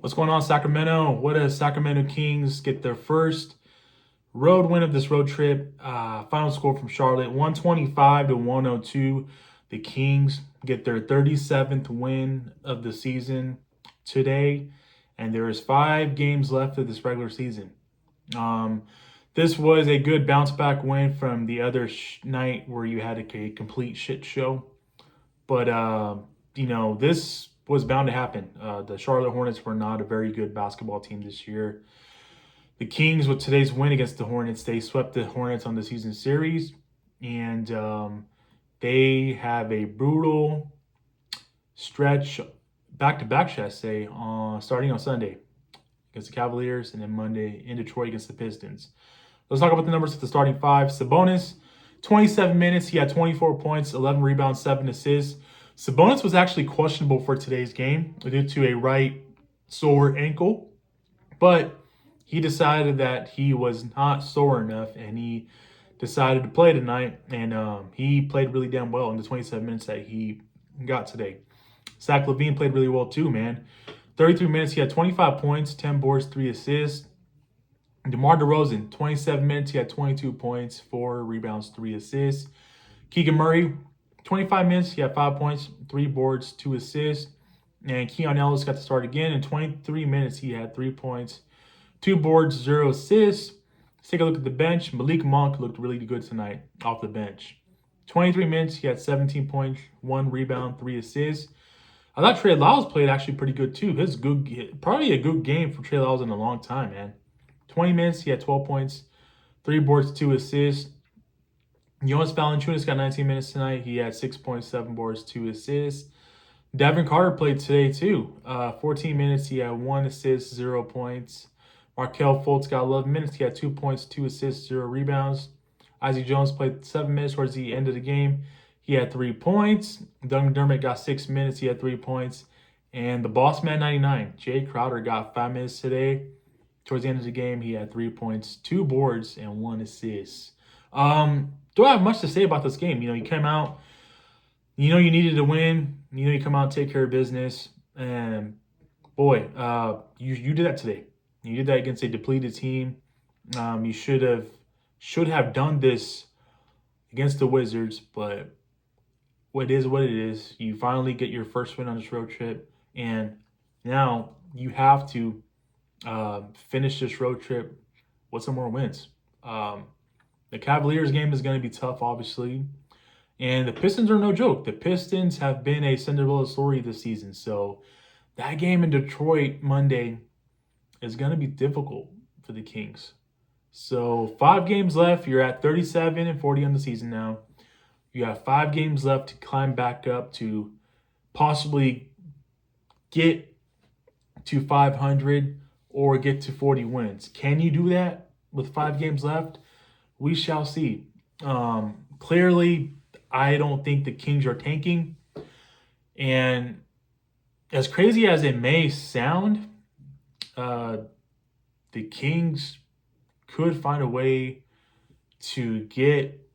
What's going on, Sacramento? What does Sacramento Kings get their first road win of this road trip? Final score from Charlotte, 125-102. The Kings get their 37th win of the season today, and there is 5 games left of this regular season. This was a good bounce back win from the other night where you had a complete shit show. But, this was bound to happen. The Charlotte Hornets were not a very good basketball team this year. The Kings, with today's win against the Hornets, they swept the Hornets on the season series. And they have a brutal stretch, back-to-back, should I say, starting on Sunday against the Cavaliers and then Monday in Detroit against the Pistons. Let's talk about the numbers of the starting five. Sabonis, 27 minutes. He had 24 points, 11 rebounds, 7 assists. Sabonis was actually questionable for today's game due to a right sore ankle, but he decided that he was not sore enough, and he decided to play tonight, and he played really damn well in the 27 minutes that he got today. Zach LaVine played really well too, man. 33 minutes, he had 25 points, 10 boards, 3 assists. DeMar DeRozan, 27 minutes, he had 22 points, 4 rebounds, 3 assists. Keegan Murray, 25 minutes, he had 5 points, 3 boards, 2 assists. And Keon Ellis got to start again. In 23 minutes, he had 3 points, 2 boards, 0 assists. Let's take a look at the bench. Malik Monk looked really good tonight off the bench. 23 minutes, he had 17 points, 1 rebound, 3 assists. I thought Trey Lyles played actually pretty good too. Probably a good game for Trey Lyles in a long time, man. 20 minutes, he had 12 points, 3 boards, 2 assists. Jonas Valanciunas got 19 minutes tonight. He had 6 points, 7 boards, 2 assists. Devin Carter played today too. 14 minutes, he had 1 assist, 0 points. Markelle Fultz got 11 minutes. He had 2 points, 2 assists, 0 rebounds. Isaac Jones played 7 minutes towards the end of the game. He had 3 points. Doug McDermott got 6 minutes. He had 3 points. And the boss man 99, Jay Crowder, got 5 minutes today. Towards the end of the game, he had 3 points, 2 boards, and 1 assist. Don't have much to say about this game. You came out, you needed to win. You come out and take care of business. And, boy, you did that today. You did that against a depleted team. You should have done this against the Wizards, but what is what it is. You finally get your first win on this road trip, and now you have to finish this road trip with some more wins. The Cavaliers game is going to be tough, obviously, and the Pistons are no joke. The Pistons have been a Cinderella story this season, so that game in Detroit Monday is going to be difficult for the Kings. So 5 games left. You're at 37-40 on the season now. You have 5 games left to climb back up to possibly get to 500 or get to 40 wins. Can you do that with 5 games left? We shall see. Clearly, I don't think the Kings are tanking. And as crazy as it may sound, the Kings could find a way to get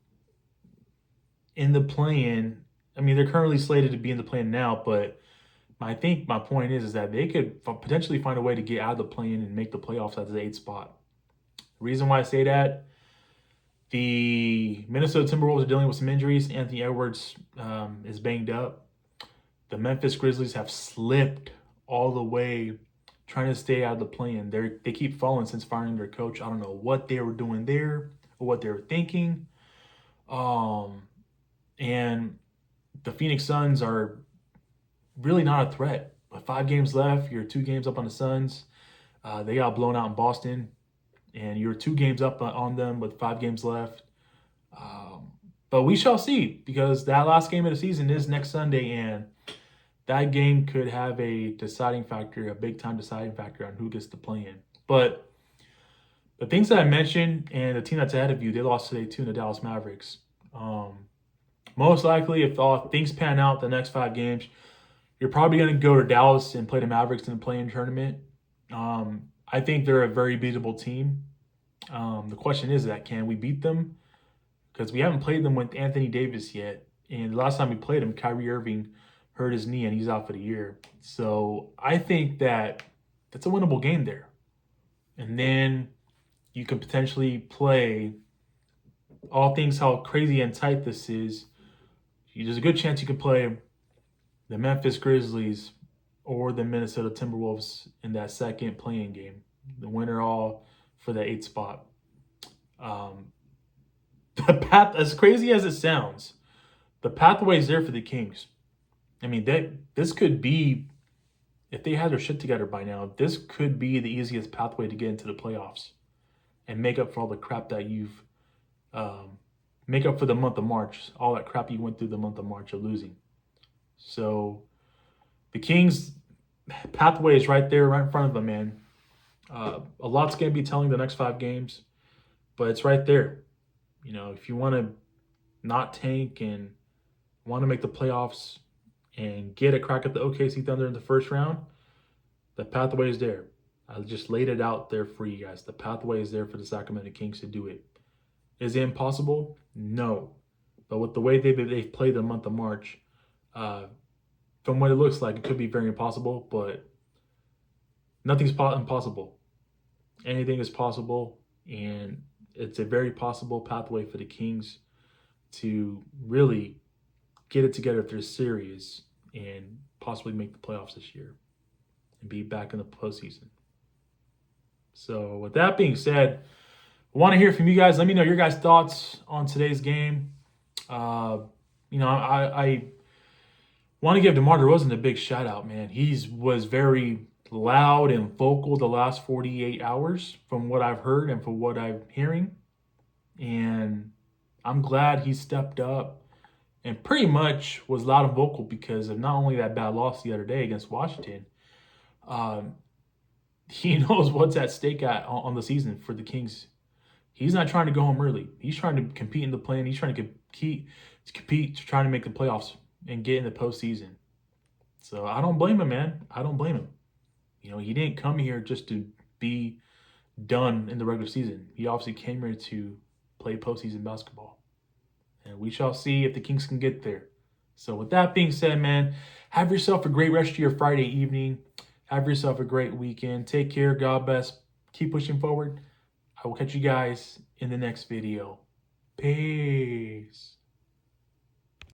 in the play-in. I mean, they're currently slated to be in the play-in now, but I think my point is that they could potentially find a way to get out of the play-in and make the playoffs at the 8th spot. The reason why I say that, the Minnesota Timberwolves are dealing with some injuries. Anthony Edwards is banged up. The Memphis Grizzlies have slipped all the way trying to stay out of the play-in. They keep falling since firing their coach. I don't know what they were doing there or what they were thinking. And the Phoenix Suns are really not a threat. With 5 games left, you're 2 games up on the Suns. They got blown out in Boston, and you're 2 games up on them with 5 games left. But we shall see, because that last game of the season is next Sunday, and that game could have a deciding factor, a big-time deciding factor on who gets to play in. But the things that I mentioned and the team that's ahead of you, they lost today too in the Dallas Mavericks. Most likely, if all things pan out the next 5 games, you're probably going to go to Dallas and play the Mavericks in the play-in tournament. I think they're a very beatable team. The question is that can we beat them? Because we haven't played them with Anthony Davis yet. And the last time we played him, Kyrie Irving hurt his knee and he's out for the year. So I think that That's a winnable game there. And then you could potentially play, all things how crazy and tight this is, there's a good chance you could play the Memphis Grizzlies or the Minnesota Timberwolves in that second playing game. The winner all for the 8th spot. The path, as crazy as it sounds, the pathway is there for the Kings. I mean, this could be, if they had their shit together by now, this could be the easiest pathway to get into the playoffs and make up for all the crap that you've, make up for the month of March, all that crap you went through the month of March of losing. So the Kings' pathway is right there, right in front of them, man. A lot's going to be telling the next 5 games, but it's right there. You know, if you want to not tank and want to make the playoffs and get a crack at the OKC Thunder in the first round, the pathway is there. I just laid it out there for you guys. The pathway is there for the Sacramento Kings to do it. Is it impossible? No. But with the way they've played the month of March, from what it looks like, it could be very impossible, but nothing's impossible. Anything is possible, and it's a very possible pathway for the Kings to really get it together if they're serious and possibly make the playoffs this year and be back in the postseason. So with that being said, I want to hear from you guys. Let me know your guys' thoughts on today's game. I want to give DeMar DeRozan a big shout out, man. He was very loud and vocal the last 48 hours from what I've heard and from what I'm hearing. And I'm glad he stepped up and pretty much was loud and vocal because of not only that bad loss the other day against Washington, he knows what's at stake on the season for the Kings. He's not trying to go home early. He's trying to compete in the play-in. He's trying to compete to try to make the playoffs and get in the postseason. So I don't blame him, man. I don't blame him. You know, he didn't come here just to be done in the regular season. He obviously came here to play postseason basketball. And we shall see if the Kings can get there. So with that being said, man, have yourself a great rest of your Friday evening. Have yourself a great weekend. Take care. God bless. Keep pushing forward. I will catch you guys in the next video. Peace.